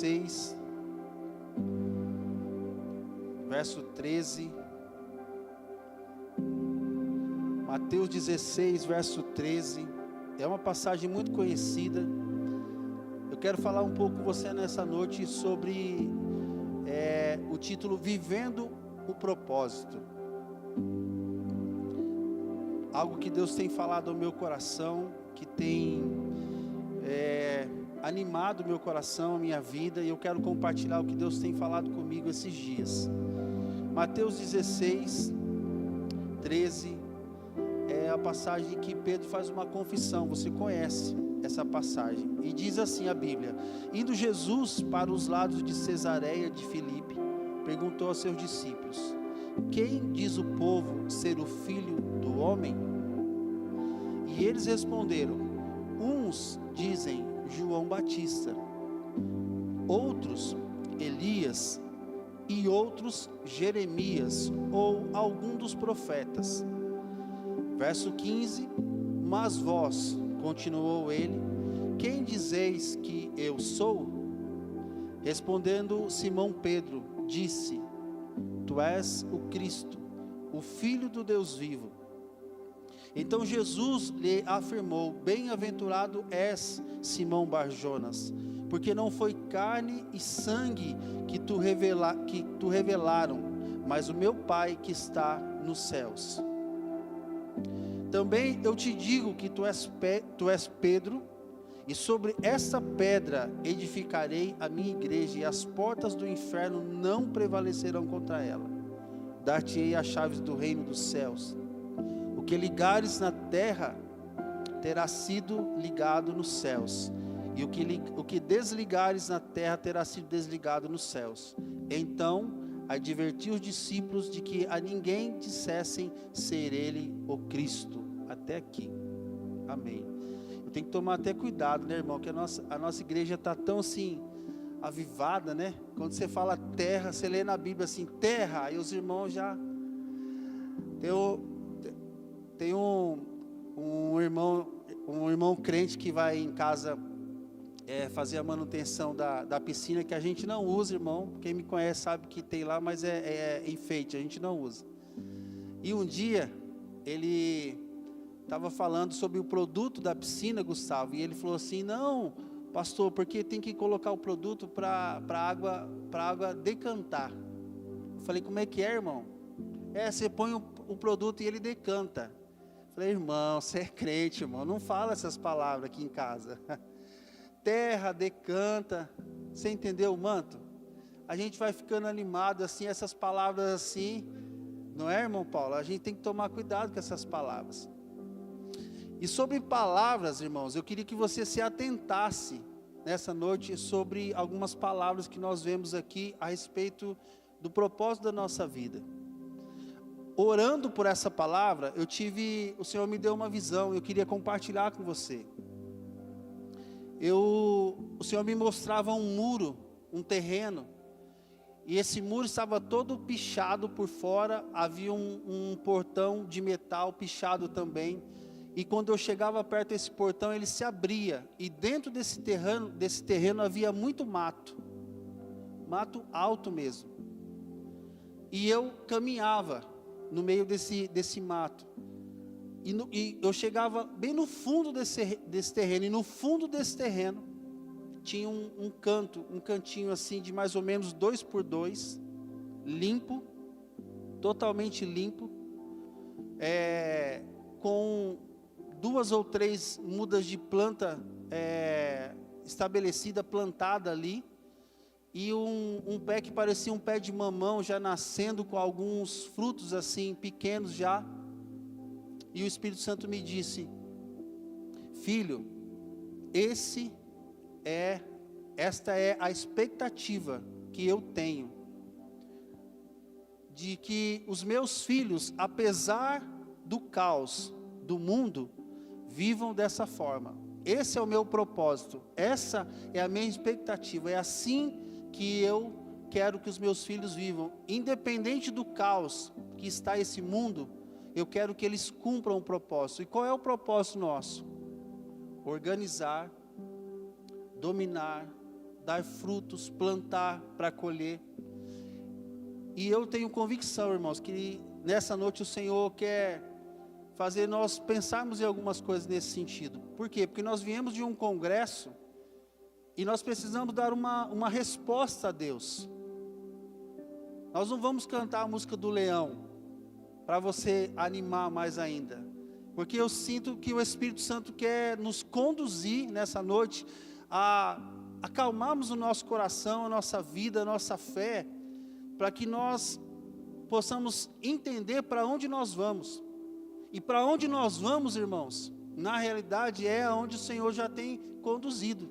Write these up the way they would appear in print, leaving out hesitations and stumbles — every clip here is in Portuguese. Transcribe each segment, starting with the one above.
16, verso 13. Mateus 16, verso 13. É uma passagem muito conhecida. Eu quero falar um pouco com você nessa noite sobre o título Vivendo o Propósito. Algo que Deus tem falado ao meu coração, que tem animado o meu coração, a minha vida, e eu quero compartilhar o que Deus tem falado comigo esses dias. Mateus 16, 13, é a passagem que Pedro faz uma confissão, você conhece essa passagem, e diz assim a Bíblia: indo Jesus para os lados de Cesareia de Filipe, perguntou aos seus discípulos: quem diz o povo ser o Filho do Homem? E eles responderam: uns dizem João Batista, outros Elias, e outros Jeremias, ou algum dos profetas. Verso 15: mas vós, continuou ele, quem dizeis que eu sou? Respondendo Simão Pedro, disse: tu és o Cristo, o Filho do Deus vivo. Então Jesus lhe afirmou: bem-aventurado és, Simão Bar-Jonas, porque não foi carne e sangue que tu revelaram, mas o meu Pai que está nos céus. Também eu te digo que tu és Pedro, e sobre esta pedra edificarei a minha igreja, e as portas do inferno não prevalecerão contra ela. Dar-te-ei as chaves do reino dos céus. O que ligares na terra terá sido ligado nos céus, e o que desligares na terra terá sido desligado nos céus. Então advertiu os discípulos de que a ninguém dissessem ser ele o Cristo. Até aqui, amém. Eu tenho que tomar até cuidado, né, irmão, que a nossa igreja está tão assim, avivada, né? Quando você fala terra, você lê na Bíblia assim, terra, aí os irmãos já... Tem um irmão crente que vai em casa fazer a manutenção da piscina, que a gente não usa, irmão. Quem me conhece sabe que tem lá, mas é enfeite, a gente não usa. E um dia ele estava falando sobre o produto da piscina, Gustavo, e ele falou assim: não, pastor, porque tem que colocar o produto para a água decantar. Eu falei: como é que é, irmão? Você põe o produto e ele decanta. Eu falei: irmão, você é crente, irmão, não fala essas palavras aqui em casa. Terra, decanta, você entendeu o manto? A gente vai ficando animado assim, essas palavras assim, não é, irmão Paulo? A gente tem que tomar cuidado com essas palavras. E sobre palavras, irmãos, eu queria que você se atentasse nessa noite sobre algumas palavras que nós vemos aqui a respeito do propósito da nossa vida. Orando por essa palavra, o Senhor me deu uma visão, eu queria compartilhar com você. O Senhor me mostrava um muro, um terreno, e esse muro estava todo pichado por fora, havia um portão de metal pichado também, e quando eu chegava perto desse portão, ele se abria, e dentro desse terreno havia muito mato alto mesmo, e eu caminhava no meio desse mato, e eu chegava bem no fundo desse terreno, e no fundo desse terreno tinha um cantinho assim de mais ou menos 2 por 2, limpo, totalmente limpo, com 2 ou 3 mudas de planta estabelecida, plantada ali, e um pé que parecia um pé de mamão já nascendo com alguns frutos assim pequenos já. E o Espírito Santo me disse: filho, esta é a expectativa que eu tenho, de que os meus filhos, apesar do caos do mundo, vivam dessa forma. Esse é o meu propósito, essa é a minha expectativa, é assim que eu quero que os meus filhos vivam, independente do caos que está esse mundo. Eu quero que eles cumpram o propósito. E qual é o propósito nosso? Organizar, dominar, dar frutos, plantar para colher. E eu tenho convicção, irmãos, que nessa noite o Senhor quer fazer nós pensarmos em algumas coisas nesse sentido. Por quê? Porque nós viemos de um congresso e nós precisamos dar uma resposta a Deus. Nós não vamos cantar a música do leão para você animar mais ainda, porque eu sinto que o Espírito Santo quer nos conduzir nessa noite a acalmarmos o nosso coração, a nossa vida, a nossa fé, para que nós possamos entender para onde nós vamos. E para onde nós vamos, irmãos, na realidade é aonde o Senhor já tem conduzido.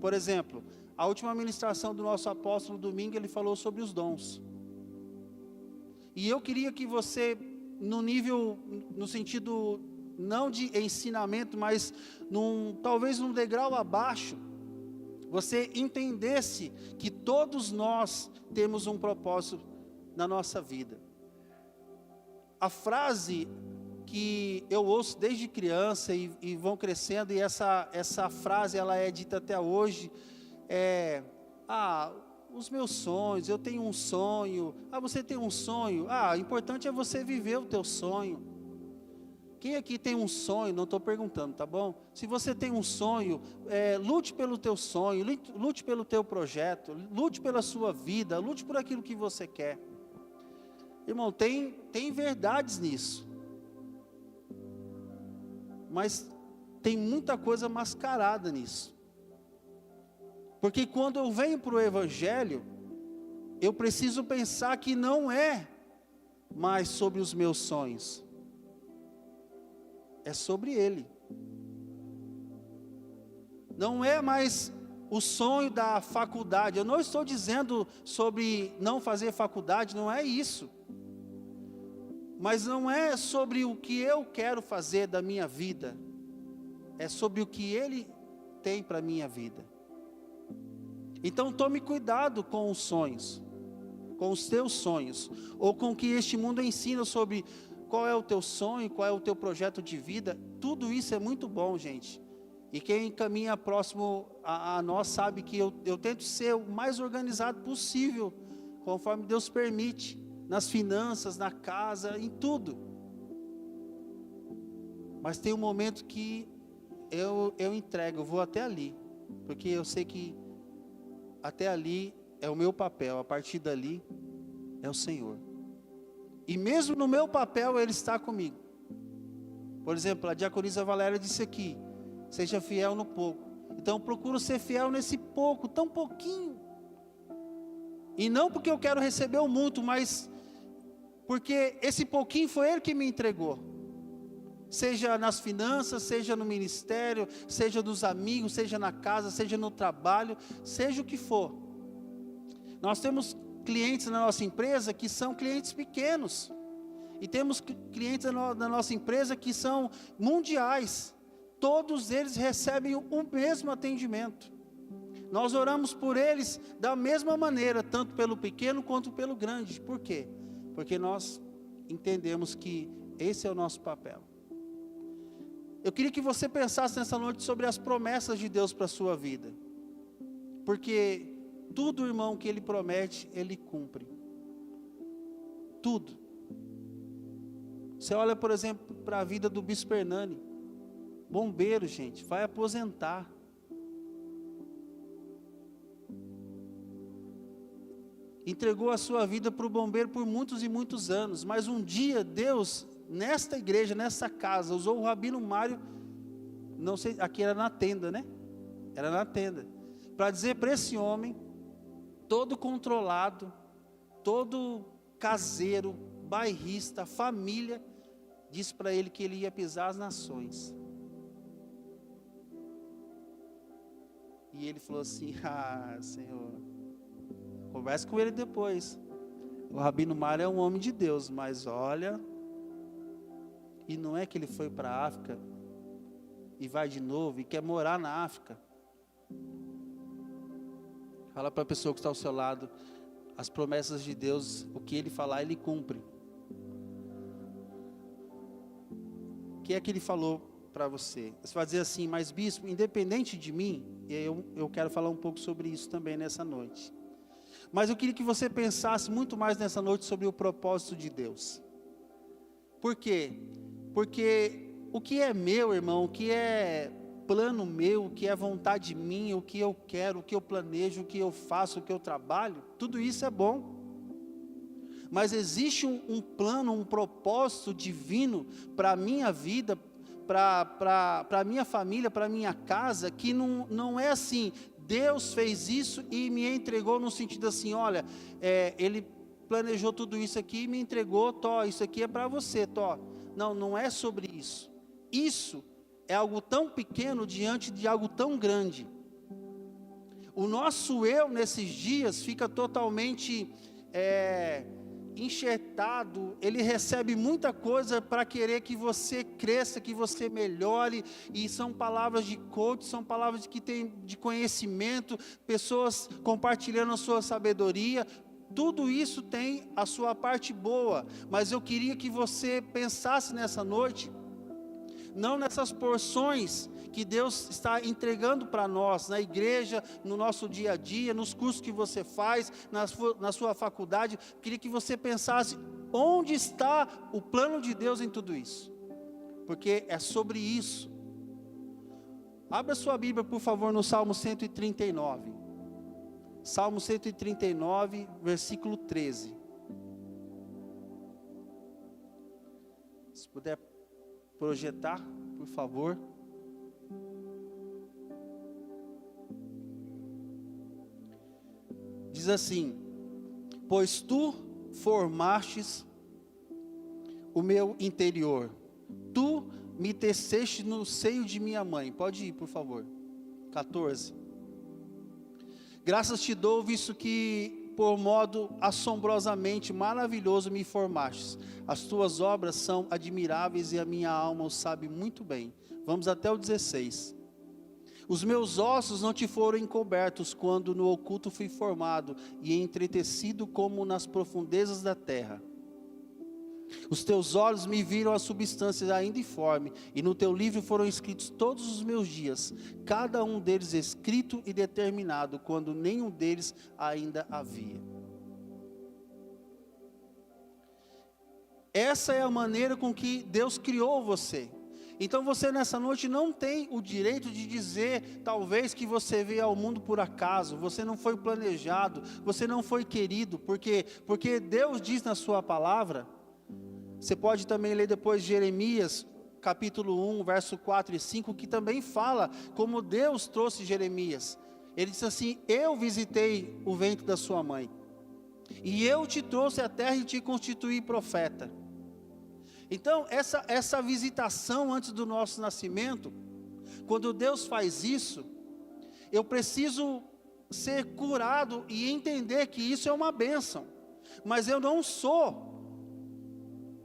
Por exemplo, a última ministração do nosso apóstolo domingo, ele falou sobre os dons. E eu queria que você, no sentido não de ensinamento, mas talvez num degrau abaixo, você entendesse que todos nós temos um propósito na nossa vida. A frase que eu ouço desde criança e vão crescendo, e essa frase ela é dita até hoje, os meus sonhos, eu tenho um sonho. Você tem um sonho? O importante é você viver o teu sonho. Quem aqui tem um sonho? Não estou perguntando, tá bom? Se você tem um sonho, lute pelo teu sonho, lute pelo teu projeto, lute pela sua vida, lute por aquilo que você quer. Irmão, tem verdades nisso. Mas tem muita coisa mascarada nisso. Porque quando eu venho para o Evangelho, eu preciso pensar que não é mais sobre os meus sonhos. É sobre Ele. Não é mais o sonho da faculdade. Eu não estou dizendo sobre não fazer faculdade, não é isso. Mas não é sobre o que eu quero fazer da minha vida. É sobre o que Ele tem para a minha vida. Então tome cuidado com os sonhos, com os teus sonhos, ou com o que este mundo ensina sobre qual é o teu sonho, qual é o teu projeto de vida. Tudo isso é muito bom, gente. E quem caminha próximo a nós sabe que eu tento ser o mais organizado possível, conforme Deus permite, nas finanças, na casa, em tudo. Mas tem um momento que eu entrego, eu vou até ali, porque eu sei que até ali é o meu papel, a partir dali é o Senhor. E mesmo no meu papel Ele está comigo. Por exemplo, a diaconisa Valéria disse aqui, seja fiel no pouco. Então eu procuro ser fiel nesse pouco, tão pouquinho. E não porque eu quero receber o muito, mas porque esse pouquinho foi Ele que me entregou. Seja nas finanças, seja no ministério, seja dos amigos, seja na casa, seja no trabalho, seja o que for. Nós temos clientes na nossa empresa que são clientes pequenos. E temos clientes na nossa empresa que são mundiais. Todos eles recebem o mesmo atendimento. Nós oramos por eles da mesma maneira, tanto pelo pequeno quanto pelo grande. Por quê? Porque nós entendemos que esse é o nosso papel. Eu queria que você pensasse nessa noite sobre as promessas de Deus para a sua vida. Porque tudo, irmão, que Ele promete, Ele cumpre. Tudo. Você olha, por exemplo, para a vida do Bispo Hernani. Bombeiro, gente, vai aposentar. Entregou a sua vida para o bombeiro por muitos e muitos anos. Mas um dia Deus, nesta igreja, nessa casa, usou o Rabino Mário, não sei, aqui era na tenda, né? Era na tenda. Para dizer para esse homem, todo controlado, todo caseiro, bairrista, família, disse para ele que ele ia pisar as nações. E ele falou assim, Senhor, converse com ele depois. O Rabino Mário é um homem de Deus, mas olha, e não é que ele foi para a África, e vai de novo, e quer morar na África. Fala para a pessoa que está ao seu lado, as promessas de Deus, o que Ele falar, Ele cumpre. O que é que Ele falou para você? Você vai dizer assim, mas bispo, independente de mim, E aí eu quero falar um pouco sobre isso também nessa noite. Mas eu queria que você pensasse muito mais nessa noite sobre o propósito de Deus. Por quê? Porque o que é meu, irmão, o que é plano meu, o que é vontade minha, o que eu quero, o que eu planejo, o que eu faço, o que eu trabalho, tudo isso é bom. Mas existe um plano, um propósito divino para a minha vida, para a minha família, para a minha casa, que não é assim, Deus fez isso e me entregou no sentido assim, olha, Ele planejou tudo isso aqui e me entregou, isso aqui é para você, Não, não é sobre isso. Isso é algo tão pequeno diante de algo tão grande. O nosso eu nesses dias fica totalmente enxertado, ele recebe muita coisa para querer que você cresça, que você melhore, e são palavras de coach, são palavras que tem de conhecimento, pessoas compartilhando a sua sabedoria. Tudo isso tem a sua parte boa, mas eu queria que você pensasse nessa noite, não nessas porções que Deus está entregando para nós, na igreja, no nosso dia a dia, nos cursos que você faz, na sua faculdade. Queria que você pensasse, onde está o plano de Deus em tudo isso? Porque é sobre isso. Abra sua Bíblia, por favor, no Salmo 139. Salmo 139, versículo 13. Se puder projetar, por favor. Diz assim: pois tu formastes o meu interior, tu me teceste no seio de minha mãe. Pode ir, por favor. 14. Graças te dou, visto que por modo assombrosamente maravilhoso me formastes. As tuas obras são admiráveis e a minha alma o sabe muito bem. Vamos até o 16. Os meus ossos não te foram encobertos quando no oculto fui formado e entretecido como nas profundezas da terra. Os teus olhos me viram a substância ainda informe, e no teu livro foram escritos todos os meus dias, cada um deles escrito e determinado, quando nenhum deles ainda havia. Essa é a maneira com que Deus criou você. Então você nessa noite não tem o direito de dizer, talvez, que você veio ao mundo por acaso, você não foi planejado, você não foi querido, porque Deus diz na sua palavra. Você pode também ler depois Jeremias, capítulo 1, verso 4 e 5, que também fala como Deus trouxe Jeremias. Ele disse assim: eu visitei o ventre da sua mãe, e eu te trouxe à terra e te constituí profeta. Então, essa visitação antes do nosso nascimento, quando Deus faz isso, eu preciso ser curado e entender que isso é uma bênção. Mas eu não sou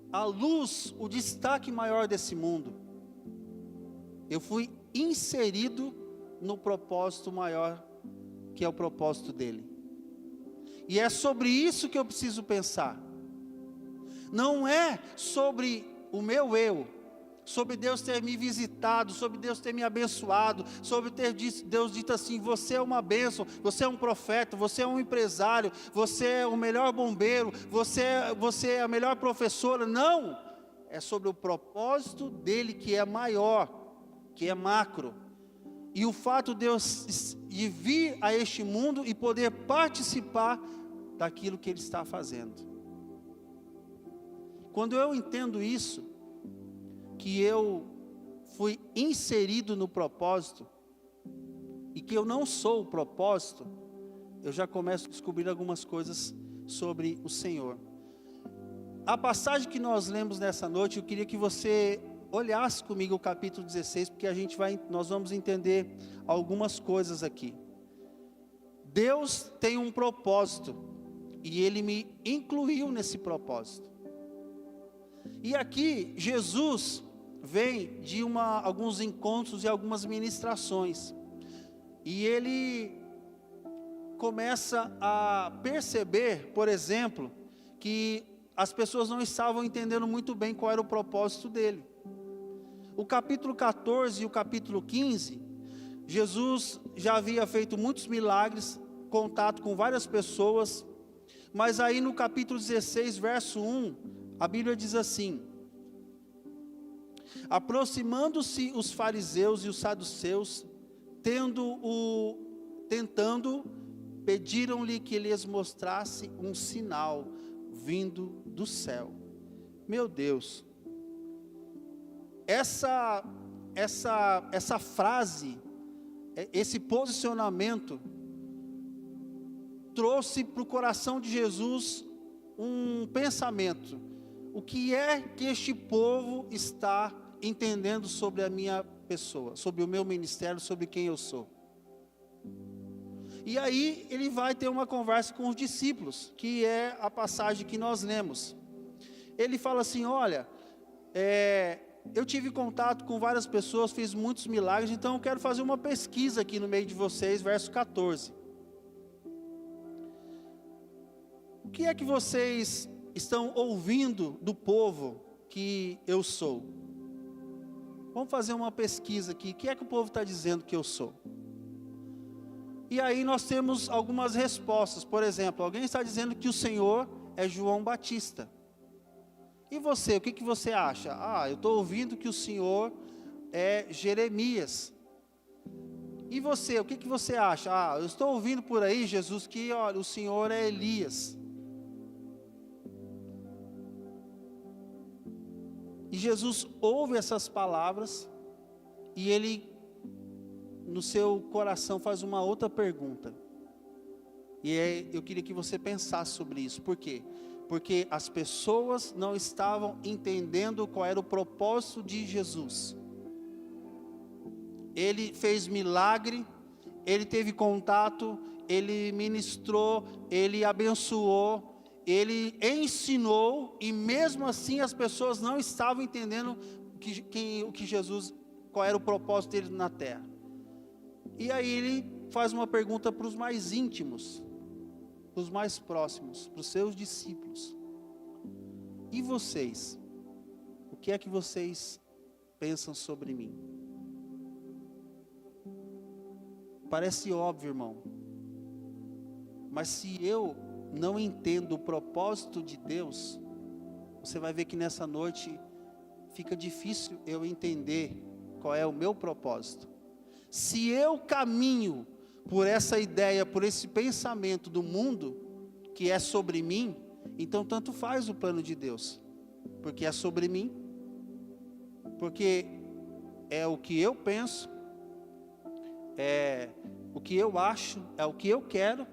a luz, o destaque maior desse mundo. Eu fui inserido no propósito maior, que é o propósito dele. E é sobre isso que eu preciso pensar. Não é sobre o meu eu, sobre Deus ter me visitado, sobre Deus ter me abençoado, sobre Deus dito assim: você é uma bênção, você é um profeta, você é um empresário, você é o melhor bombeiro, você é a melhor professora. Não, é sobre o propósito dele, que é maior, que é macro. E o fato de vir a este mundo e poder participar daquilo que ele está fazendo. Quando eu entendo isso, que eu fui inserido no propósito, e que eu não sou o propósito, eu já começo a descobrir algumas coisas sobre o Senhor. A passagem que nós lemos nessa noite, eu queria que você olhasse comigo o capítulo 16, porque nós vamos entender algumas coisas aqui. Deus tem um propósito, e Ele me incluiu nesse propósito. E aqui, Jesus vem de alguns encontros e algumas ministrações. E ele começa a perceber, por exemplo, que as pessoas não estavam entendendo muito bem qual era o propósito dele. O capítulo 14 e o capítulo 15, Jesus já havia feito muitos milagres, contato com várias pessoas, mas aí no capítulo 16, verso 1, a Bíblia diz assim: aproximando-se os fariseus e os saduceus, tentando, pediram-lhe que lhes mostrasse um sinal vindo do céu. Meu Deus, essa frase, esse posicionamento, trouxe para o coração de Jesus um pensamento: o que é que este povo está entendendo sobre a minha pessoa, sobre o meu ministério, sobre quem eu sou? E aí ele vai ter uma conversa com os discípulos, que é a passagem que nós lemos. Ele fala assim: olha, eu tive contato com várias pessoas, fiz muitos milagres, então eu quero fazer uma pesquisa aqui no meio de vocês, verso 14. O que é que vocês estão ouvindo do povo que eu sou? Vamos fazer uma pesquisa aqui. O que é que o povo está dizendo que eu sou? E aí nós temos algumas respostas. Por exemplo, alguém está dizendo que o Senhor é João Batista. E você, o que você acha? Eu estou ouvindo que o Senhor é Jeremias. E você, o que você acha? Eu estou ouvindo por aí, Jesus, que olha, o Senhor é Elias. E Jesus ouve essas palavras e ele, no seu coração, faz uma outra pergunta. E eu queria que você pensasse sobre isso. Por quê? Porque as pessoas não estavam entendendo qual era o propósito de Jesus. Ele fez milagre, ele teve contato, ele ministrou, ele abençoou, ele ensinou, e mesmo assim as pessoas não estavam entendendo o que Jesus, qual era o propósito dele na terra. E aí ele faz uma pergunta para os mais íntimos, para os mais próximos, para os seus discípulos: e vocês? O que é que vocês pensam sobre mim? Parece óbvio, irmão, mas se eu não entendo o propósito de Deus, você vai ver que nessa noite fica difícil eu entender qual é o meu propósito. Se eu caminho por essa ideia, por esse pensamento do mundo, que é sobre mim, então tanto faz o plano de Deus, porque é sobre mim, porque é o que eu penso, é o que eu acho, é o que eu quero,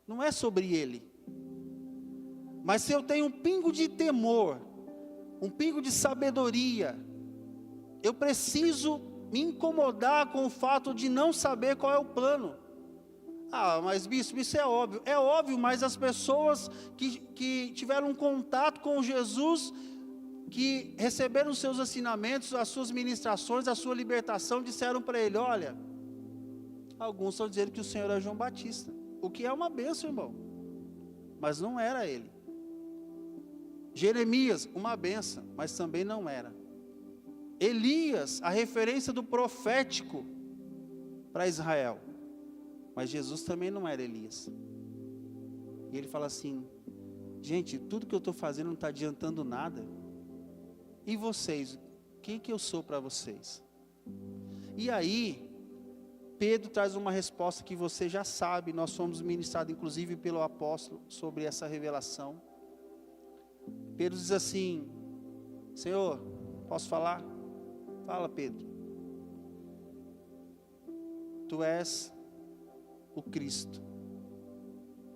não é sobre ele. Mas se eu tenho um pingo de temor, um pingo de sabedoria, eu preciso me incomodar com o fato de não saber qual é o plano. Mas bispo, isso é óbvio. É óbvio, mas as pessoas que tiveram um contato com Jesus, que receberam os seus ensinamentos, as suas ministrações, a sua libertação, disseram para ele: olha, alguns estão dizendo que o Senhor é João Batista, o que é uma bênção, irmão, mas não era ele. Jeremias, uma bênção, mas também não era. Elias, a referência do profético para Israel, mas Jesus também não era Elias. E ele fala assim: gente, tudo que eu estou fazendo não está adiantando nada. E vocês, quem que eu sou para vocês? E aí Pedro traz uma resposta que você já sabe. Nós fomos ministrados inclusive pelo apóstolo sobre essa revelação. Pedro diz assim: Senhor, posso falar? Fala, Pedro. Tu és o Cristo,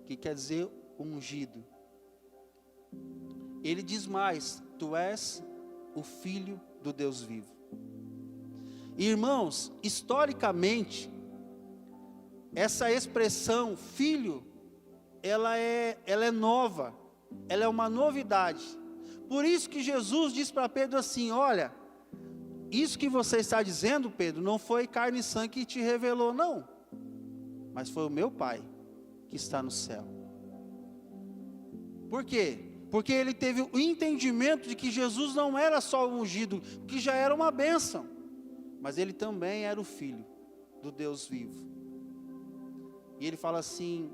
que quer dizer ungido. Ele diz mais: tu és o Filho do Deus vivo. Irmãos, historicamente, essa expressão filho, ela é nova, ela é uma novidade. Por isso que Jesus diz para Pedro assim: olha, isso que você está dizendo, Pedro, não foi carne e sangue que te revelou, não, mas foi o meu Pai que está no céu. Por quê? Porque ele teve o entendimento de que Jesus não era só o ungido, que já era uma bênção, mas ele também era o Filho. do Deus vivo. E ele fala assim: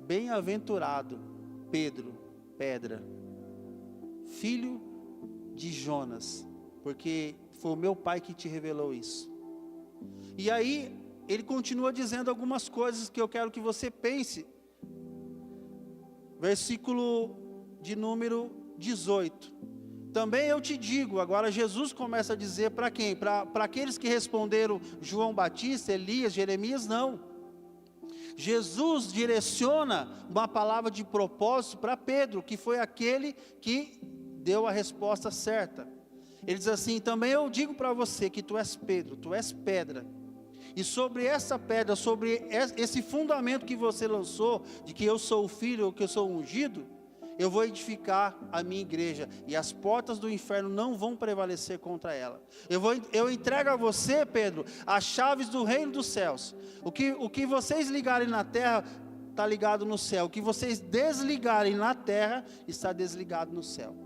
bem-aventurado Pedro, pedra, filho de Jonas, porque foi o meu Pai que te revelou isso. E aí ele continua dizendo algumas coisas que eu quero que você pense. Versículo de número 18. Também eu te digo, agora Jesus começa a dizer para quem? Para aqueles que responderam João Batista, Elias, Jeremias, não. Jesus direciona uma palavra de propósito para Pedro, que foi aquele que deu a resposta certa. Ele diz assim: também eu digo para você que tu és Pedro, tu és pedra. E sobre essa pedra, sobre esse fundamento que você lançou, de que eu sou o filho, que eu sou o ungido, eu vou edificar a minha igreja, e as portas do inferno não vão prevalecer contra ela. Eu entrego a você, Pedro, as chaves do reino dos céus. O que vocês ligarem na terra, está ligado no céu. O que vocês desligarem na terra, está desligado no céu.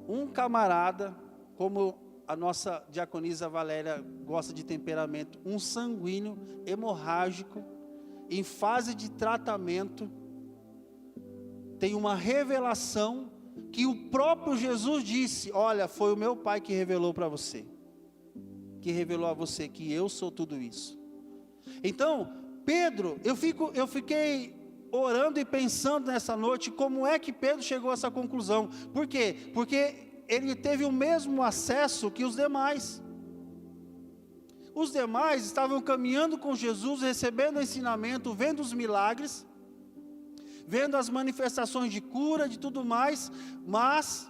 Um camarada, como a nossa diaconisa Valéria gosta de temperamento, um sanguíneo, hemorrágico, em fase de tratamento, tem uma revelação que o próprio Jesus disse: olha, foi o meu Pai que revelou para você, que revelou a você que eu sou tudo isso. Então, Pedro, eu fiquei orando e pensando nessa noite, como é que Pedro chegou a essa conclusão? Por quê? Porque ele teve o mesmo acesso que os demais. Os demais estavam caminhando com Jesus, recebendo ensinamento, vendo os milagres, vendo as manifestações de cura, de tudo mais, mas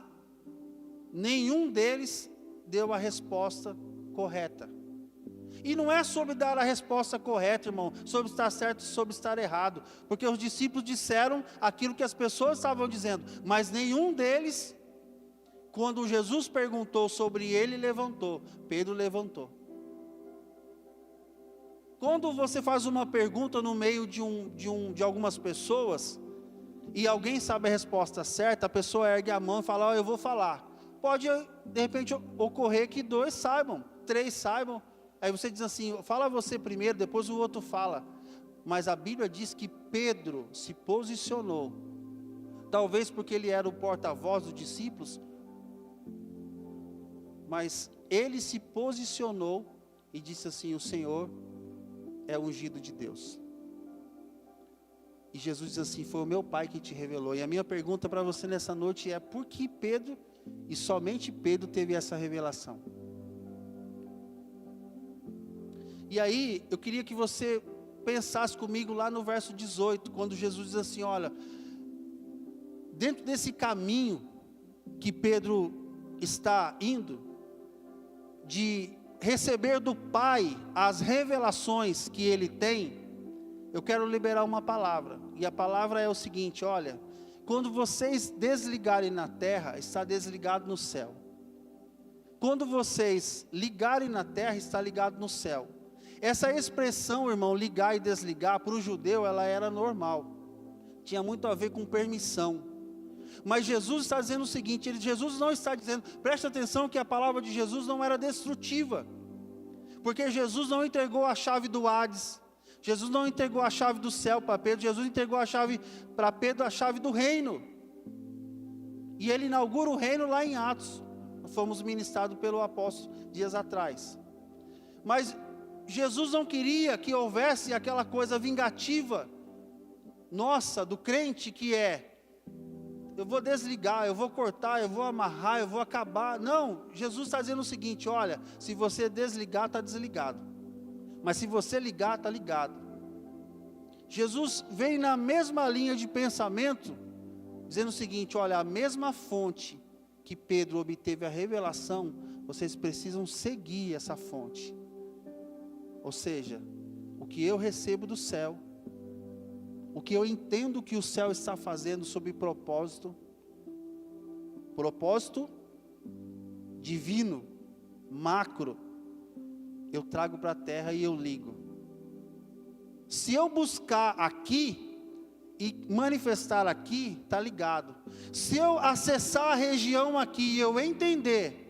nenhum deles deu a resposta correta. E não é sobre dar a resposta correta, irmão, sobre estar certo e sobre estar errado, porque os discípulos disseram aquilo que as pessoas estavam dizendo, mas nenhum deles, quando Jesus perguntou sobre ele, levantou. Pedro levantou. Quando você faz uma pergunta no meio de algumas pessoas, e alguém sabe a resposta certa, a pessoa ergue a mão e fala: ó, eu vou falar. Pode, de repente, ocorrer que 2 saibam, 3 saibam. Aí você diz assim: fala você primeiro, depois o outro fala. Mas a Bíblia diz que Pedro se posicionou, talvez porque ele era o porta-voz dos discípulos, mas ele se posicionou e disse assim: o Senhor é ungido de Deus. E Jesus diz assim: foi o meu Pai que te revelou. E a minha pergunta para você nessa noite é: por que Pedro, e somente Pedro, teve essa revelação? E aí, eu queria que você pensasse comigo lá no verso 18, quando Jesus diz assim: olha, dentro desse caminho que Pedro está indo, de receber do Pai as revelações que ele tem, eu quero liberar uma palavra, e a palavra é o seguinte: olha, quando vocês desligarem na terra, está desligado no céu. Quando vocês ligarem na terra, está ligado no céu. Essa expressão, irmão, ligar e desligar, para o judeu ela era normal, tinha muito a ver com permissão. Mas Jesus está dizendo o seguinte: Jesus não está dizendo, preste atenção que a palavra de Jesus não era destrutiva, porque Jesus não entregou a chave do Hades, Jesus não entregou a chave do céu para Pedro, Jesus entregou a chave para Pedro, a chave do reino, e ele inaugura o reino lá em Atos. Fomos ministrados pelo apóstolo dias atrás. Mas Jesus não queria que houvesse aquela coisa vingativa nossa, do crente, que é: eu vou desligar, eu vou cortar, eu vou amarrar, eu vou acabar. Não, Jesus está dizendo o seguinte: olha, se você desligar, está desligado, mas se você ligar, está ligado. Jesus vem na mesma linha de pensamento, dizendo o seguinte: olha, a mesma fonte que Pedro obteve a revelação, vocês precisam seguir essa fonte. Ou seja, o que eu recebo do céu, o que eu entendo que o céu está fazendo sob propósito divino, macro, eu trago para a terra e eu ligo. Se eu buscar aqui e manifestar aqui, está ligado. Se eu acessar a região aqui e eu entender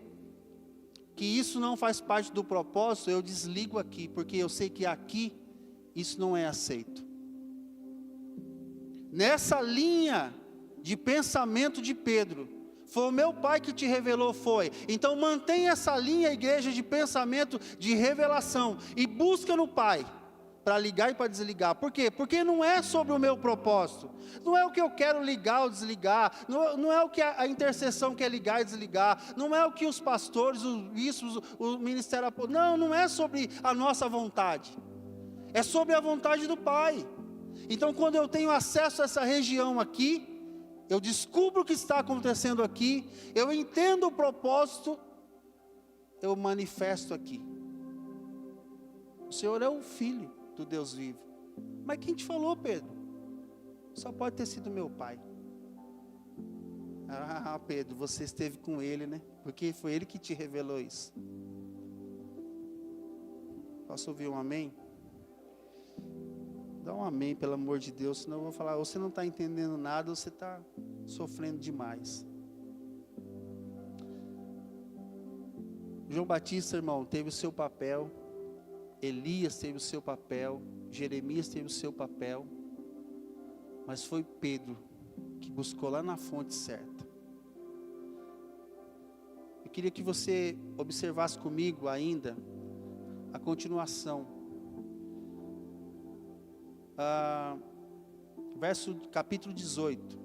que isso não faz parte do propósito, eu desligo aqui, porque eu sei que aqui isso não é aceito. Nessa linha de pensamento de Pedro, foi o meu pai que te revelou, foi. Então mantenha essa linha, igreja, de pensamento, de revelação, e busca no Pai, para ligar e para desligar. Por quê? Porque não é sobre o meu propósito, não é o que eu quero ligar ou desligar, não é o que a intercessão quer ligar e desligar, não é o que os pastores, os bispos, o ministério, não é sobre a nossa vontade, é sobre a vontade do Pai. Então quando eu tenho acesso a essa região aqui, eu descubro o que está acontecendo aqui, eu entendo o propósito, eu manifesto aqui. O Senhor é o Filho do Deus vivo. Mas quem te falou, Pedro? Só pode ter sido meu pai. Ah, Pedro, você esteve com ele, né? Porque foi ele que te revelou isso. Posso ouvir um amém? Dá um amém, pelo amor de Deus, senão eu vou falar, ou você não está entendendo nada, ou você está sofrendo demais. João Batista, irmão, teve o seu papel, Elias teve o seu papel, Jeremias teve o seu papel, mas foi Pedro que buscou lá na fonte certa. Eu queria que você observasse comigo ainda a continuação. Capítulo 18.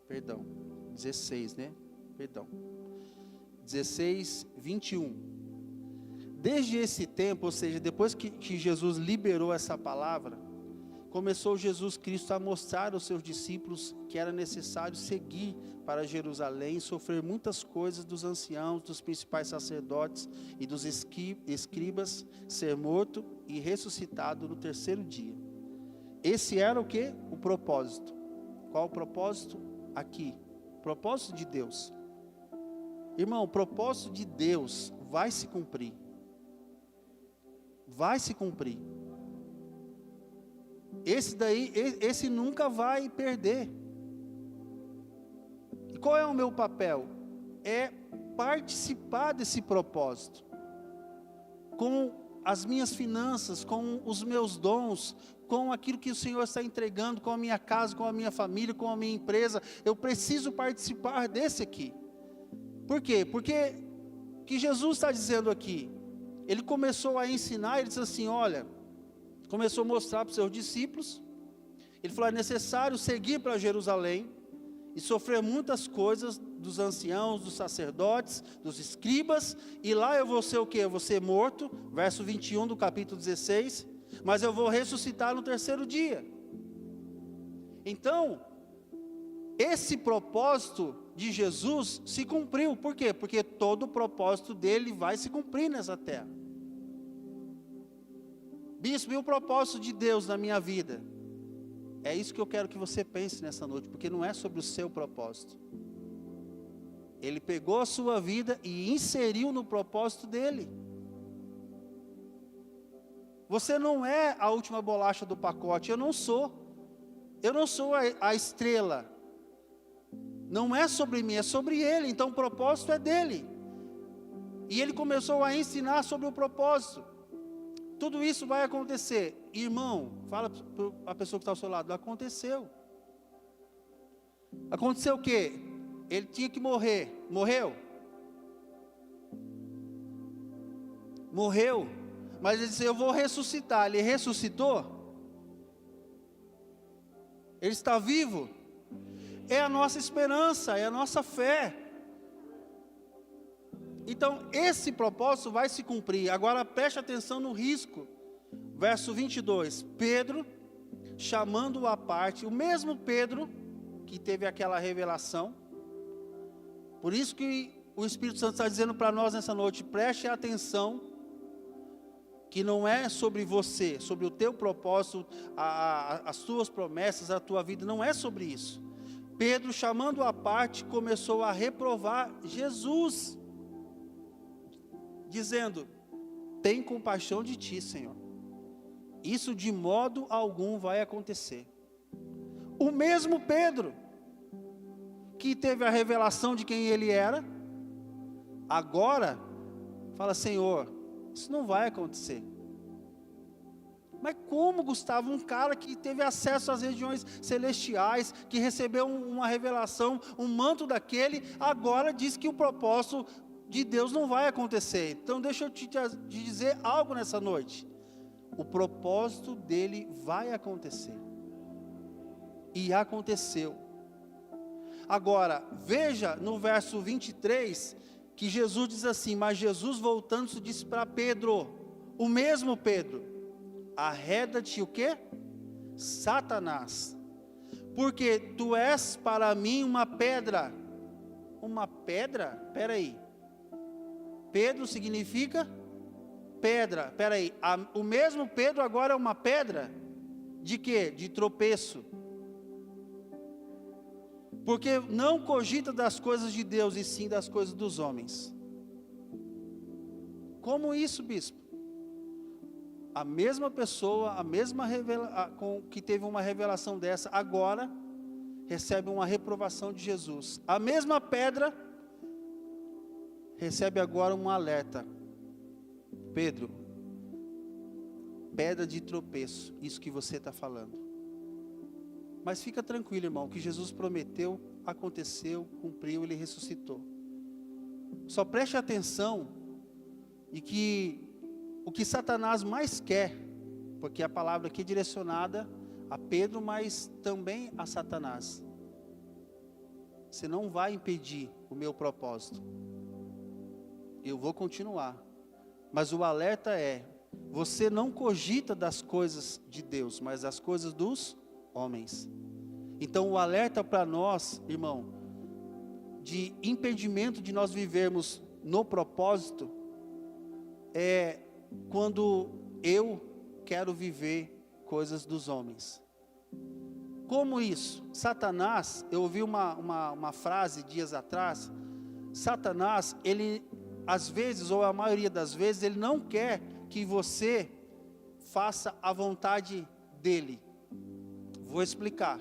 Perdão, 16, né? Perdão. 16, 21. Desde esse tempo, ou seja, depois que Jesus liberou essa palavra, começou Jesus Cristo a mostrar aos seus discípulos que era necessário seguir para Jerusalém e sofrer muitas coisas dos anciãos, dos principais sacerdotes e dos escribas, ser morto e ressuscitado no terceiro dia. Esse era o que? O propósito. Qual o propósito? Aqui. Propósito de Deus. Irmão, o propósito de Deus vai se cumprir. Vai se cumprir. Esse nunca vai perder. E qual é o meu papel? É participar desse propósito. Com as minhas finanças, com os meus dons, com aquilo que o Senhor está entregando, com a minha casa, com a minha família, com a minha empresa. Eu preciso participar desse aqui. Por quê? Porque o que Jesus está dizendo aqui, Ele começou a ensinar, Ele disse assim, olha, começou a mostrar para os seus discípulos, Ele falou, é necessário seguir para Jerusalém, e sofrer muitas coisas dos anciãos, dos sacerdotes, dos escribas, e lá eu vou ser o quê? Eu vou ser morto, verso 21 do capítulo 16, mas eu vou ressuscitar no terceiro dia. Então, esse propósito de Jesus se cumpriu, por quê? Porque todo o propósito dele vai se cumprir nessa terra. Bispo, e o propósito de Deus na minha vida? É isso que eu quero que você pense nessa noite, porque não é sobre o seu propósito. Ele pegou a sua vida e inseriu no propósito dele. Você não é a última bolacha do pacote, eu não sou. Eu não sou a estrela. Não é sobre mim, é sobre ele, então o propósito é dele. E ele começou a ensinar sobre o propósito. Tudo isso vai acontecer. Irmão, fala para a pessoa que está ao seu lado, aconteceu. Aconteceu o quê? Ele tinha que morrer. Morreu? Morreu. Mas ele disse, eu vou ressuscitar. Ele ressuscitou? Ele está vivo? É a nossa esperança, é a nossa fé. Então, esse propósito vai se cumprir. Agora, preste atenção no risco. Verso 22. Pedro, chamando-o à parte, o mesmo Pedro que teve aquela revelação. Por isso que o Espírito Santo está dizendo para nós nessa noite, preste atenção, que não é sobre você, sobre o teu propósito, as tuas promessas, a tua vida, não é sobre isso. Pedro, chamando-o à parte, começou a reprovar Jesus, dizendo, tem compaixão de ti, Senhor. Isso de modo algum vai acontecer. O mesmo Pedro, que teve a revelação de quem ele era, agora fala: Senhor, isso não vai acontecer. Mas como, Gustavo, um cara que teve acesso às regiões celestiais, que recebeu uma revelação, um manto daquele, agora diz que o propósito de Deus não vai acontecer? Então deixa eu te dizer algo nessa noite. O propósito dele vai acontecer. E aconteceu. Agora, veja no verso 23, que Jesus diz assim: mas Jesus voltando-se disse para Pedro, o mesmo Pedro: arreda-te o quê? Satanás, porque tu és para mim uma pedra. Uma pedra? Espera aí. Pedro significa pedra. Espera aí. O mesmo Pedro agora é uma pedra? De quê? De tropeço. Porque não cogita das coisas de Deus, e sim das coisas dos homens. Como isso, bispo? A mesma pessoa, que teve uma revelação dessa, agora recebe uma reprovação de Jesus. A mesma pedra recebe agora um alerta: Pedro, pedra de tropeço, isso que você está falando. Mas fica tranquilo, irmão, que Jesus prometeu, aconteceu, cumpriu, ele ressuscitou. Só preste atenção e que o que Satanás mais quer, porque a palavra aqui é direcionada a Pedro, mas também a Satanás: você não vai impedir o meu propósito, eu vou continuar. Mas o alerta é: você não cogita das coisas de Deus, mas das coisas dos homens. Então o alerta para nós, irmão, de impedimento de nós vivermos no propósito, é quando eu quero viver coisas dos homens. Como isso? Satanás, eu ouvi uma frase dias atrás. Satanás, ele às vezes, ou a maioria das vezes, ele não quer que você faça a vontade dele. Vou explicar.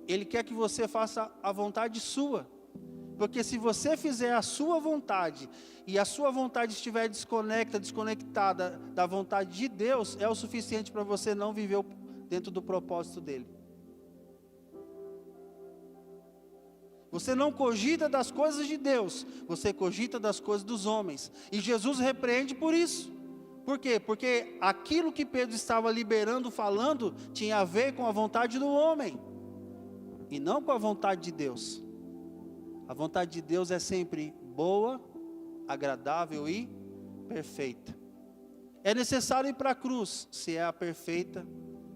Ele quer que você faça a vontade sua. Porque se você fizer a sua vontade, e a sua vontade estiver desconectada da vontade de Deus, é o suficiente para você não viver dentro do propósito dele. Você não cogita das coisas de Deus, você cogita das coisas dos homens. E Jesus repreende por isso. Por quê? Porque aquilo que Pedro estava liberando, falando, tinha a ver com a vontade do homem, e não com a vontade de Deus. A vontade de Deus é sempre boa, agradável e perfeita. É necessário ir para a cruz. Se é a perfeita,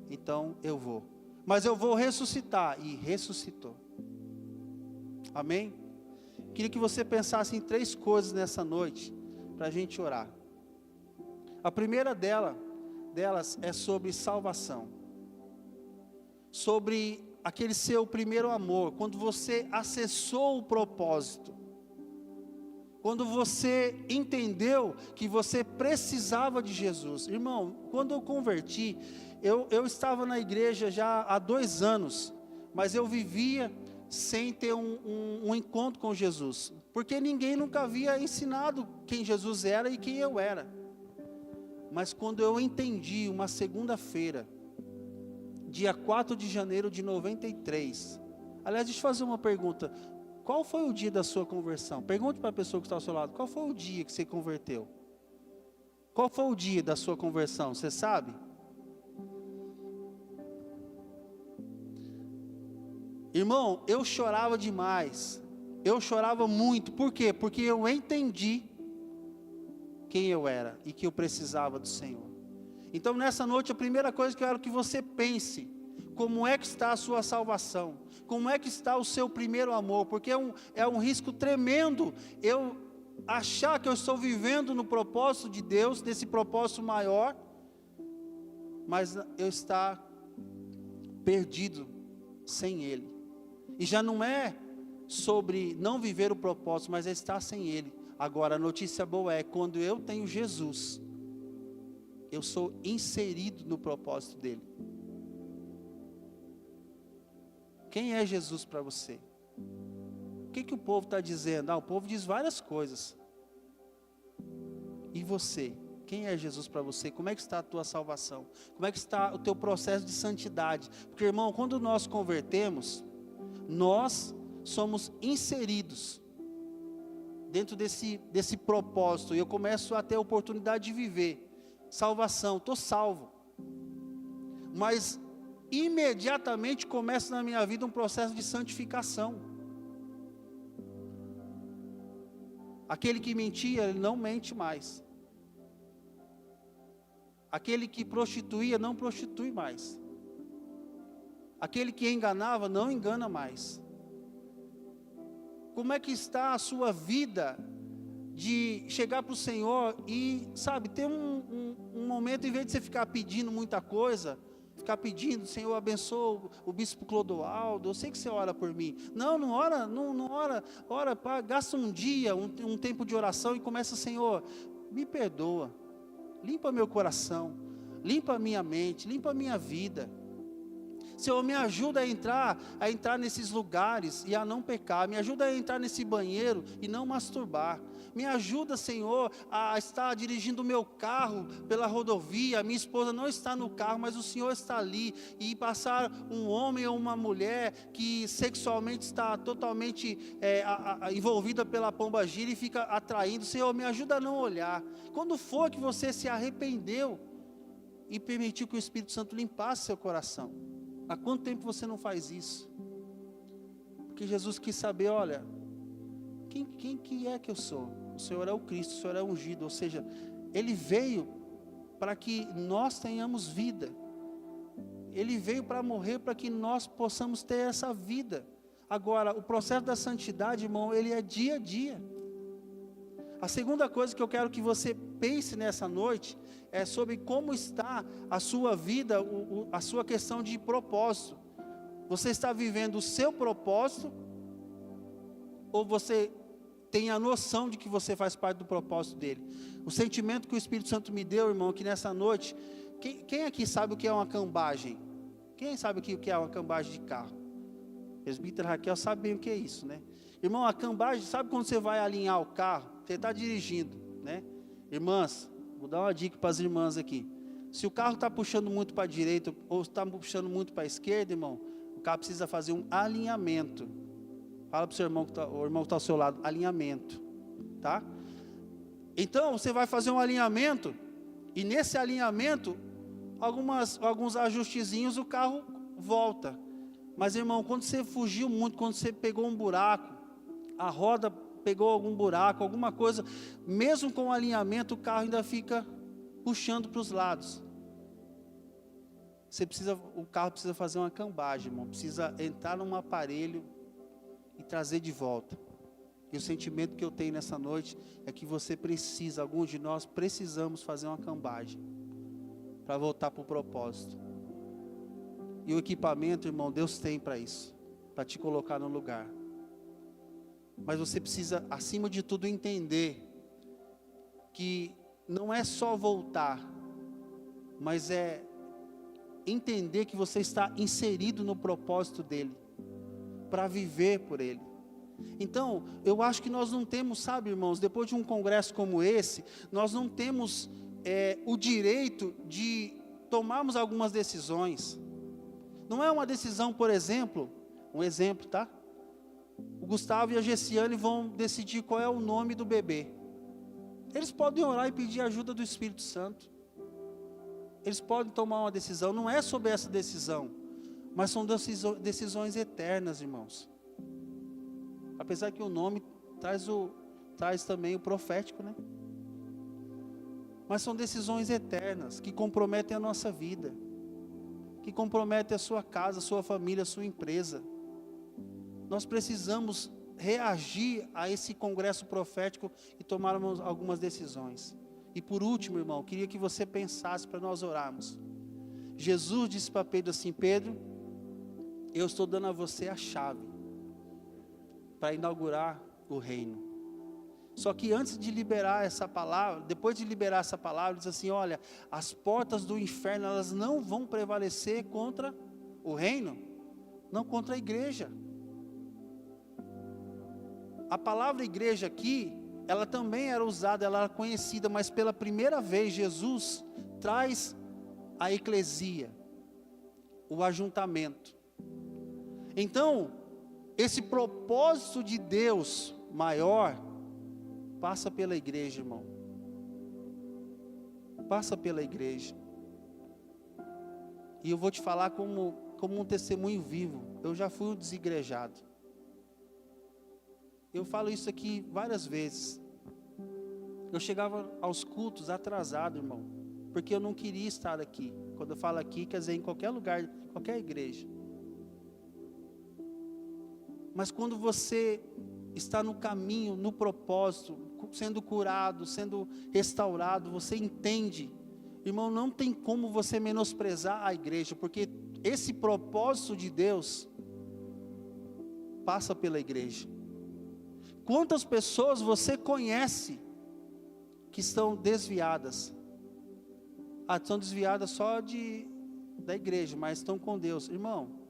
então eu vou. Mas eu vou ressuscitar. E ressuscitou. Amém? Queria que você pensasse em 3 coisas nessa noite, para a gente orar. A primeira delas é sobre salvação. Sobre aquele seu primeiro amor, quando você acessou o propósito, quando você entendeu que você precisava de Jesus. Irmão, quando eu converti, eu estava na igreja já há 2 anos, mas eu vivia sem ter um encontro com Jesus, porque ninguém nunca havia ensinado quem Jesus era e quem eu era. Mas quando eu entendi, uma segunda-feira, dia 4 de janeiro de 93. Aliás, deixa eu fazer uma pergunta. Qual foi o dia da sua conversão? Pergunte para a pessoa que está ao seu lado. Qual foi o dia que você converteu? Qual foi o dia da sua conversão? Você sabe? Irmão, eu chorava demais. Eu chorava muito. Por quê? Porque eu entendi quem eu era e que eu precisava do Senhor. Então nessa noite a primeira coisa que eu quero que você pense: como é que está a sua salvação? Como é que está o seu primeiro amor? Porque é um risco tremendo eu achar que eu estou vivendo no propósito de Deus, nesse propósito maior, mas eu estar perdido sem Ele. E já não é sobre não viver o propósito, mas é estar sem Ele. Agora a notícia boa é: quando eu tenho Jesus, eu sou inserido no propósito dele. Quem é Jesus para você? que o povo está dizendo? O povo diz várias coisas. E você? Quem é Jesus para você? Como é que está a tua salvação? Como é que está o teu processo de santidade? Porque, irmão, quando nós convertemos, nós somos inseridos dentro desse propósito. E eu começo a ter a oportunidade de viver salvação. Estou salvo. Mas imediatamente começa na minha vida um processo de santificação. Aquele que mentia, ele não mente mais. Aquele que prostituía, não prostitui mais. Aquele que enganava, não engana mais. Como é que está a sua vida de chegar para o Senhor e, sabe, ter um momento, em vez de você ficar pedindo muita coisa, ficar pedindo, Senhor, abençoa o bispo Clodoaldo, eu sei que você ora por mim. Não ora, ora, gasta um dia, um tempo de oração e começa, Senhor, me perdoa. Limpa meu coração, limpa a minha mente, limpa a minha vida. Senhor, me ajuda a entrar nesses lugares e a não pecar. Me ajuda a entrar nesse banheiro e não masturbar. Me ajuda, Senhor, a estar dirigindo o meu carro pela rodovia. Minha esposa não está no carro, mas o Senhor está ali. E passar um homem ou uma mulher que sexualmente está totalmente envolvida pela pombagira e fica atraindo. Senhor, me ajuda a não olhar. Quando for que você se arrependeu e permitiu que o Espírito Santo limpasse seu coração? Há quanto tempo você não faz isso? Porque Jesus quis saber, olha, quem que é que eu sou? O Senhor é o Cristo, o Senhor é ungido, ou seja, Ele veio para que nós tenhamos vida. Ele veio para morrer para que nós possamos ter essa vida. Agora, o processo da santidade, irmão, ele é dia a dia. A segunda coisa que eu quero que você pense nessa noite é sobre como está a sua vida, a sua questão de propósito. Você está vivendo o seu propósito ou você tem a noção de que você faz parte do propósito dele? O sentimento que o Espírito Santo me deu, irmão, que nessa noite, quem aqui sabe o que é uma cambagem? Quem sabe o que é uma cambagem de carro? Presbítero Raquel sabe bem o que é isso, né? Irmão, a cambagem, sabe quando você vai alinhar o carro? Você está dirigindo, né? Irmãs, vou dar uma dica para as irmãs aqui. Se o carro está puxando muito para a direita ou está puxando muito para a esquerda, irmão, o carro precisa fazer um alinhamento. Fala para o seu irmão, o irmão que está ao seu lado, alinhamento, tá? Então, você vai fazer um alinhamento, e nesse alinhamento, alguns ajustezinhos, o carro volta. Mas, irmão, quando você fugiu muito, quando você pegou um buraco, a roda pegou algum buraco, alguma coisa, mesmo com o alinhamento, o carro ainda fica puxando para os lados. O carro precisa fazer uma cambagem, irmão, precisa entrar num aparelho e trazer de volta. E o sentimento que eu tenho nessa noite é que você precisa, alguns de nós precisamos fazer uma cambagem para voltar para o propósito. E o equipamento, irmão, Deus tem para isso, para te colocar no lugar. Mas você precisa, acima de tudo, entender que não é só voltar, mas é entender que você está inserido no propósito dele, para viver por ele. Então, eu acho que nós não temos, sabe, irmãos, depois de um congresso como esse, nós não temos o direito de tomarmos algumas decisões. Não é uma decisão, por exemplo, um exemplo, tá? O Gustavo e a Gessiane vão decidir qual é o nome do bebê. Eles podem orar e pedir ajuda do Espírito Santo. Eles podem tomar uma decisão, não é sobre essa decisão, mas são decisões eternas, irmãos. Apesar que o nome traz também o profético, né? Mas são decisões eternas, que comprometem a nossa vida, que comprometem a sua casa, a sua família, a sua empresa. Nós precisamos reagir a esse congresso profético e tomarmos algumas decisões. E por último, irmão, queria que você pensasse para nós orarmos. Jesus disse para Pedro assim: Pedro, eu estou dando a você a chave para inaugurar o reino. Só que antes de liberar essa palavra, depois de liberar essa palavra, diz assim: olha, as portas do inferno, elas não vão prevalecer contra o reino, não contra a igreja. a palavra igreja aqui, ela também era usada, ela era conhecida, mas pela primeira vez Jesus traz a eclesia, o ajuntamento. Então, esse propósito de Deus maior, passa pela igreja, irmão. Passa pela igreja. E eu vou te falar como um testemunho vivo. Eu já fui um desigrejado. Eu falo isso aqui várias vezes. Eu chegava aos cultos atrasado, irmão, porque eu não queria estar aqui. Quando eu falo aqui, quer dizer em qualquer lugar, qualquer igreja. Mas quando você está no caminho, no propósito, sendo curado, sendo restaurado, você entende, irmão, não tem como você menosprezar a igreja, porque esse propósito de Deus passa pela igreja. Quantas pessoas você conhece que estão desviadas? Estão desviadas só da igreja, mas estão com Deus. Irmão,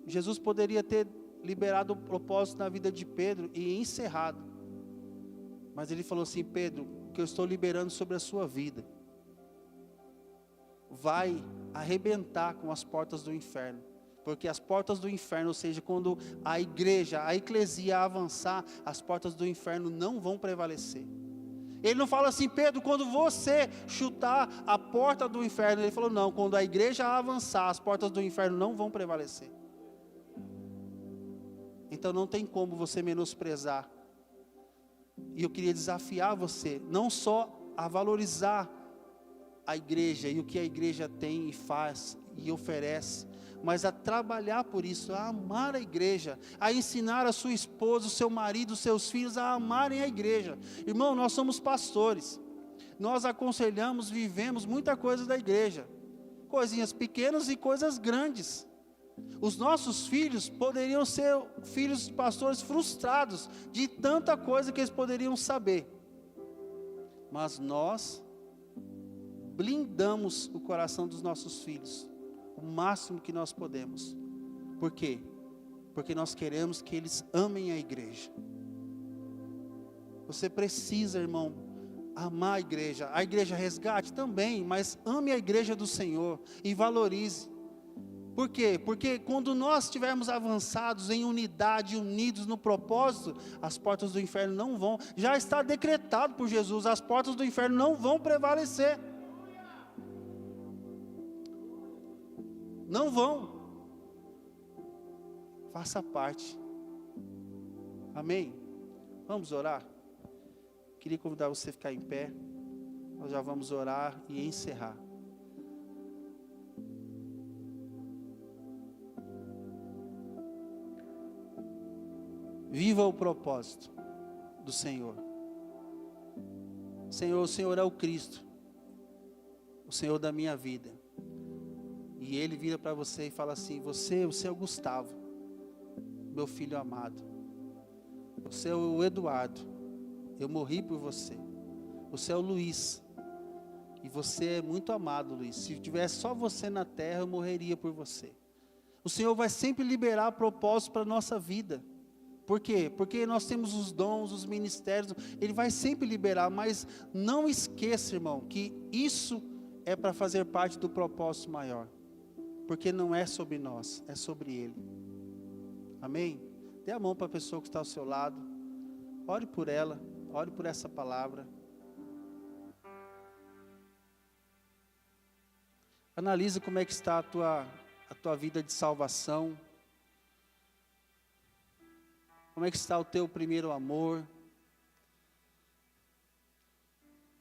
Jesus poderia ter liberado o propósito na vida de Pedro e encerrado. Mas ele falou assim: Pedro, o que eu estou liberando sobre a sua vida vai arrebentar com as portas do inferno. Porque as portas do inferno, ou seja, quando a igreja, a eclesia avançar, as portas do inferno não vão prevalecer. Ele não fala assim: Pedro, quando você chutar a porta do inferno. Ele falou: não, quando a igreja avançar, as portas do inferno não vão prevalecer. Então não tem como você menosprezar. E eu queria desafiar você, não só a valorizar a igreja e o que a igreja tem e faz e oferece, mas a trabalhar por isso, a amar a igreja, a ensinar a sua esposa, o seu marido, os seus filhos a amarem a igreja. Irmão, nós somos pastores, nós aconselhamos, vivemos muita coisa da igreja, coisinhas pequenas e coisas grandes. Os nossos filhos poderiam ser filhos de pastores frustrados de tanta coisa que eles poderiam saber, mas nós blindamos o coração dos nossos filhos o máximo que nós podemos. Por quê? Porque nós queremos que eles amem a igreja. Você precisa, irmão, amar a igreja Resgate também, mas ame a igreja do Senhor e valorize. Por quê? Porque quando nós estivermos avançados em unidade, unidos no propósito, as portas do inferno não vão, já está decretado por Jesus, as portas do inferno não vão prevalecer. Não vão. Faça parte. Amém? Vamos orar? Queria convidar você a ficar em pé. Nós já vamos orar e encerrar. Viva o propósito do Senhor. Senhor, o Senhor é o Cristo, o Senhor da minha vida. E Ele vira para você e fala assim: você é o Gustavo, meu filho amado. Você é o Eduardo, eu morri por você. Você é o Luiz, e você é muito amado, Luiz. Se tivesse só você na terra, eu morreria por você. O Senhor vai sempre liberar propósitos para a nossa vida. Por quê? Porque nós temos os dons, os ministérios, Ele vai sempre liberar, mas não esqueça, irmão, que isso é para fazer parte do propósito maior, porque não é sobre nós, é sobre Ele. Amém? Dê a mão para a pessoa que está ao seu lado, ore por ela, ore por essa palavra. Analisa como é que está a tua vida de salvação. Como é que está o teu primeiro amor?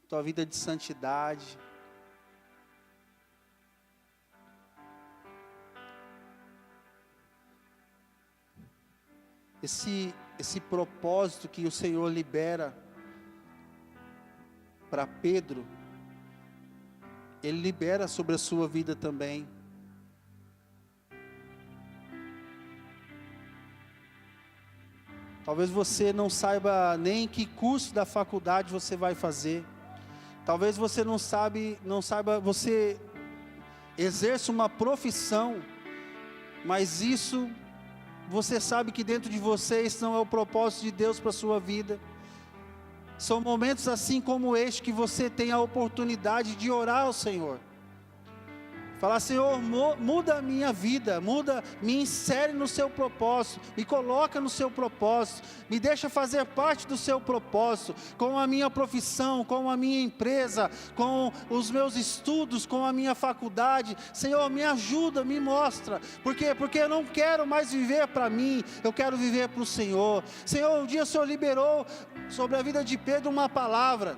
Tua vida de santidade. Esse propósito que o Senhor libera para Pedro, Ele libera sobre a sua vida também. Talvez você não saiba nem que curso da faculdade você vai fazer. Talvez você não saiba, você exerce uma profissão, mas isso você sabe que dentro de você isso não é o propósito de Deus para a sua vida. São momentos assim como este que você tem a oportunidade de orar ao Senhor. Falar: Senhor, muda a minha vida, me insere no seu propósito, me coloca no seu propósito, me deixa fazer parte do seu propósito, com a minha profissão, com a minha empresa, com os meus estudos, com a minha faculdade. Senhor, me ajuda, me mostra. Por quê? Porque eu não quero mais viver para mim, eu quero viver para o Senhor. Senhor, um dia o Senhor liberou sobre a vida de Pedro uma palavra.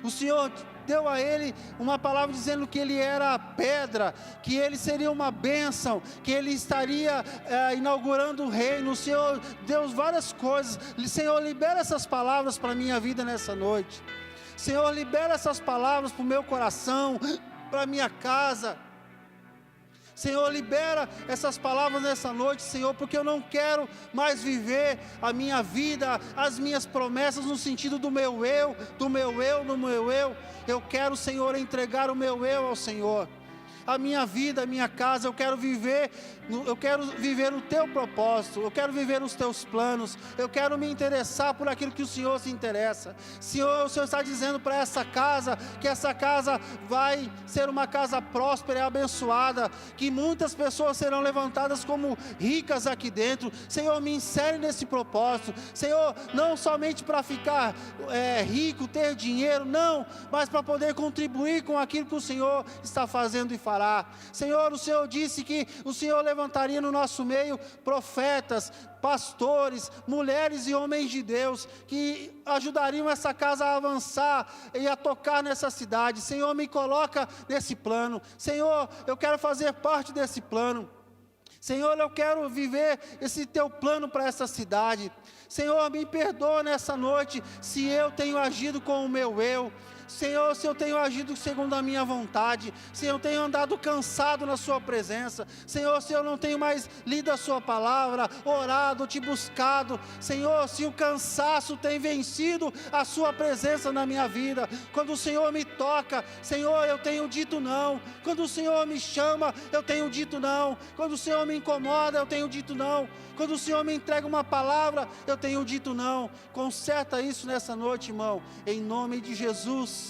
O Senhor deu a ele uma palavra dizendo que ele era pedra, que ele seria uma bênção, que ele estaria inaugurando o reino. O Senhor deu várias coisas. Senhor, libera essas palavras para a minha vida nessa noite. Senhor, libera essas palavras para o meu coração, para a minha casa. Senhor, libera essas palavras nessa noite, Senhor, porque eu não quero mais viver a minha vida, as minhas promessas no sentido do meu eu. Eu quero, Senhor, entregar o meu eu ao Senhor. A minha vida, a minha casa, eu quero viver no teu propósito, eu quero viver nos teus planos, eu quero me interessar por aquilo que o Senhor se interessa. Senhor, o Senhor está dizendo para essa casa, que essa casa vai ser uma casa próspera e abençoada, que muitas pessoas serão levantadas como ricas aqui dentro. Senhor, me insere nesse propósito, Senhor, não somente para ficar rico, ter dinheiro, não, mas para poder contribuir com aquilo que o Senhor está fazendo e fará. Senhor, o Senhor disse que o Senhor levantaria no nosso meio profetas, pastores, mulheres e homens de Deus, que ajudariam essa casa a avançar e a tocar nessa cidade. Senhor, me coloca nesse plano. Senhor, eu quero fazer parte desse plano. Senhor, eu quero viver esse teu plano para essa cidade. Senhor, me perdoa nessa noite se eu tenho agido com o meu eu. Senhor, se eu tenho agido segundo a minha vontade, se eu tenho andado cansado na sua presença, Senhor, se eu não tenho mais lido a sua palavra, orado, te buscado, Senhor, se o cansaço tem vencido a sua presença na minha vida, quando o Senhor me toca, Senhor, eu tenho dito não, quando o Senhor me chama, eu tenho dito não, quando o Senhor me incomoda, eu tenho dito não, quando o Senhor me entrega uma palavra, eu tenho dito não. Conserta isso nessa noite, irmão, em nome de Jesus.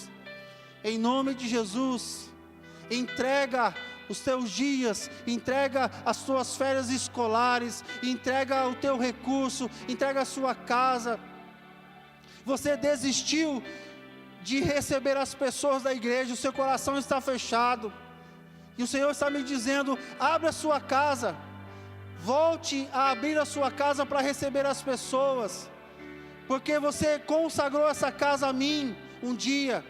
Em nome de Jesus, entrega os teus dias, entrega as tuas férias escolares, entrega o teu recurso, entrega a sua casa. Você desistiu de receber as pessoas da igreja, o seu coração está fechado, e o Senhor está me dizendo: abre a sua casa, volte a abrir a sua casa para receber as pessoas, porque você consagrou essa casa a mim um dia.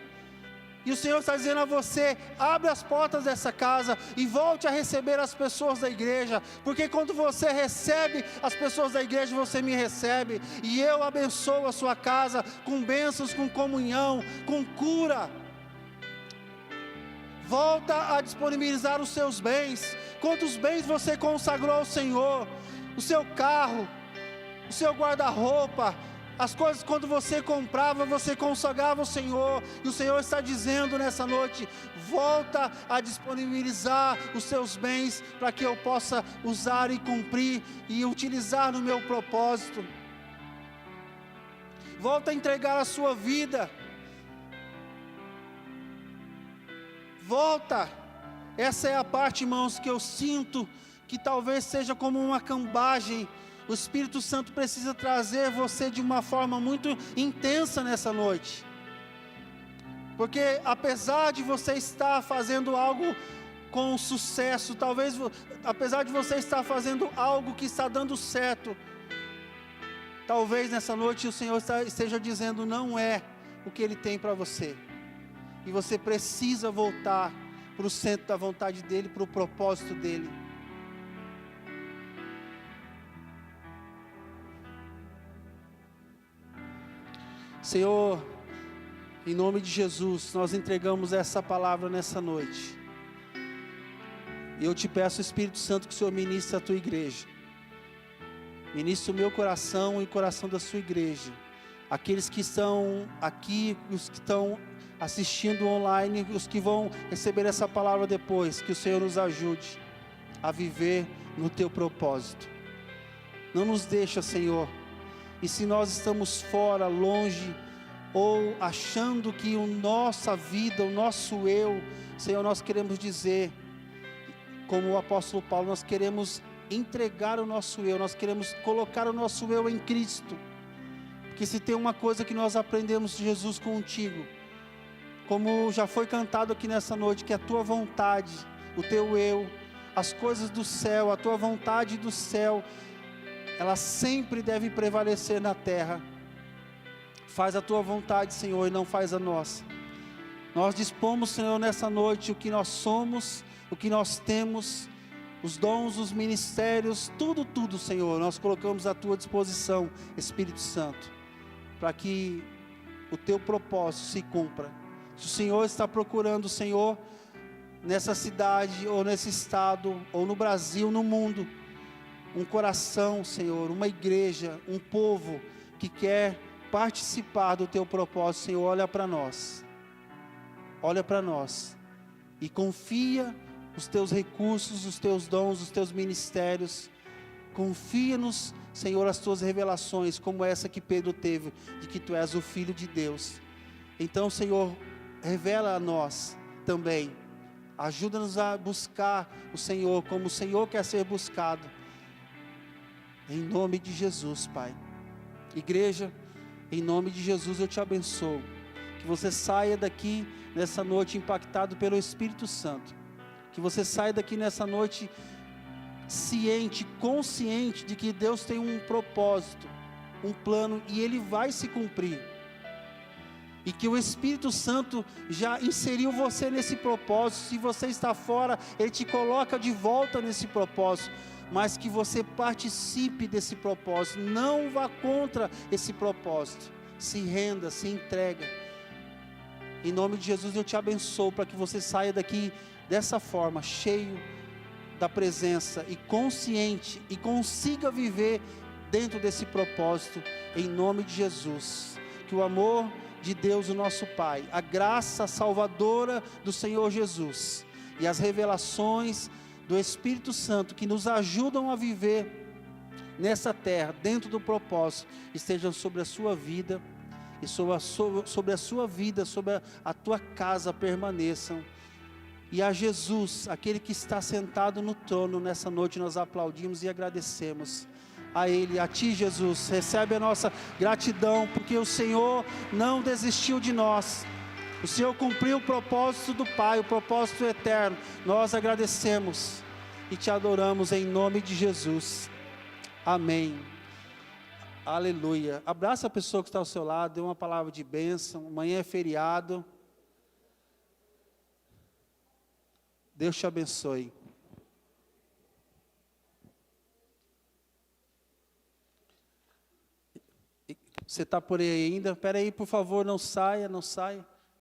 E o Senhor está dizendo a você: abre as portas dessa casa e volte a receber as pessoas da igreja, porque quando você recebe as pessoas da igreja, você me recebe, e eu abençoo a sua casa com bênçãos, com comunhão, com cura. Volta a disponibilizar os seus bens. Quantos bens você consagrou ao Senhor? O seu carro, o seu guarda-roupa, as coisas, quando você comprava, você consagrava ao Senhor, e o Senhor está dizendo nessa noite: volta a disponibilizar os seus bens, para que eu possa usar e cumprir, e utilizar no meu propósito. Volta a entregar a sua vida, volta. Essa é a parte, irmãos, que eu sinto, que talvez seja como uma cambagem. O Espírito Santo precisa trazer você de uma forma muito intensa nessa noite, porque apesar de você estar fazendo algo com sucesso, talvez, apesar de você estar fazendo algo que está dando certo, talvez nessa noite o Senhor esteja dizendo: não é o que Ele tem para você, e você precisa voltar para o centro da vontade dEle, para o propósito dEle. Senhor, em nome de Jesus, nós entregamos essa palavra nessa noite, e eu te peço, Espírito Santo, que o Senhor ministre a tua igreja, ministre o meu coração e o coração da sua igreja, aqueles que estão aqui, os que estão assistindo online, os que vão receber essa palavra depois, que o Senhor nos ajude a viver no teu propósito, Não nos deixa, Senhor. E se nós estamos fora, longe, ou achando que a nossa vida, o nosso eu, Senhor, nós queremos dizer, como o apóstolo Paulo, nós queremos entregar o nosso eu, nós queremos colocar o nosso eu em Cristo. Porque se tem uma coisa que nós aprendemos de Jesus contigo, como já foi cantado aqui nessa noite, que a tua vontade, o teu eu, as coisas do céu, a tua vontade do céu, ela sempre deve prevalecer na terra. Faz a tua vontade, Senhor, e não faz a nossa. Nós dispomos, Senhor, nessa noite o que nós somos, o que nós temos, os dons, os ministérios, tudo, Senhor, nós colocamos à tua disposição, Espírito Santo, para que o teu propósito se cumpra. Se o Senhor está procurando, Senhor, nessa cidade, ou nesse estado, ou no Brasil, no mundo, um coração, Senhor, uma igreja, um povo que quer participar do teu propósito, Senhor, olha para nós e confia os teus recursos, os teus dons, os teus ministérios. Confia-nos, Senhor, as tuas revelações, como essa que Pedro teve, de que tu és o Filho de Deus. Então, Senhor, revela a nós também, ajuda-nos a buscar o Senhor, como o Senhor quer ser buscado, em nome de Jesus, Pai. Igreja, em nome de Jesus eu te abençoo, que você saia daqui nessa noite impactado pelo Espírito Santo, que você saia daqui nessa noite ciente, consciente de que Deus tem um propósito, um plano, e ele vai se cumprir, e que o Espírito Santo já inseriu você nesse propósito. Se você está fora, ele te coloca de volta nesse propósito, mas que você participe desse propósito, não vá contra esse propósito, se renda, se entrega. Em nome de Jesus eu te abençoo, para que você saia daqui dessa forma, cheio da presença e consciente, e consiga viver dentro desse propósito, em nome de Jesus. Que o amor de Deus, o nosso Pai, a graça salvadora do Senhor Jesus e as revelações do Espírito Santo que nos ajudam a viver nessa terra, dentro do propósito, estejam sobre a sua vida e sobre a sua vida, sobre a tua casa, permaneçam. E a Jesus, aquele que está sentado no trono, nessa noite nós aplaudimos e agradecemos a Ele, a Ti, Jesus. Recebe a nossa gratidão, porque o Senhor não desistiu de nós. O Senhor cumpriu o propósito do Pai, o propósito eterno. Nós agradecemos e te adoramos em nome de Jesus. Amém. Aleluia. Abraça a pessoa que está ao seu lado, dê uma palavra de bênção. Amanhã é feriado. Deus te abençoe. Você está por aí ainda? Espera aí, por favor, não saia, não saia.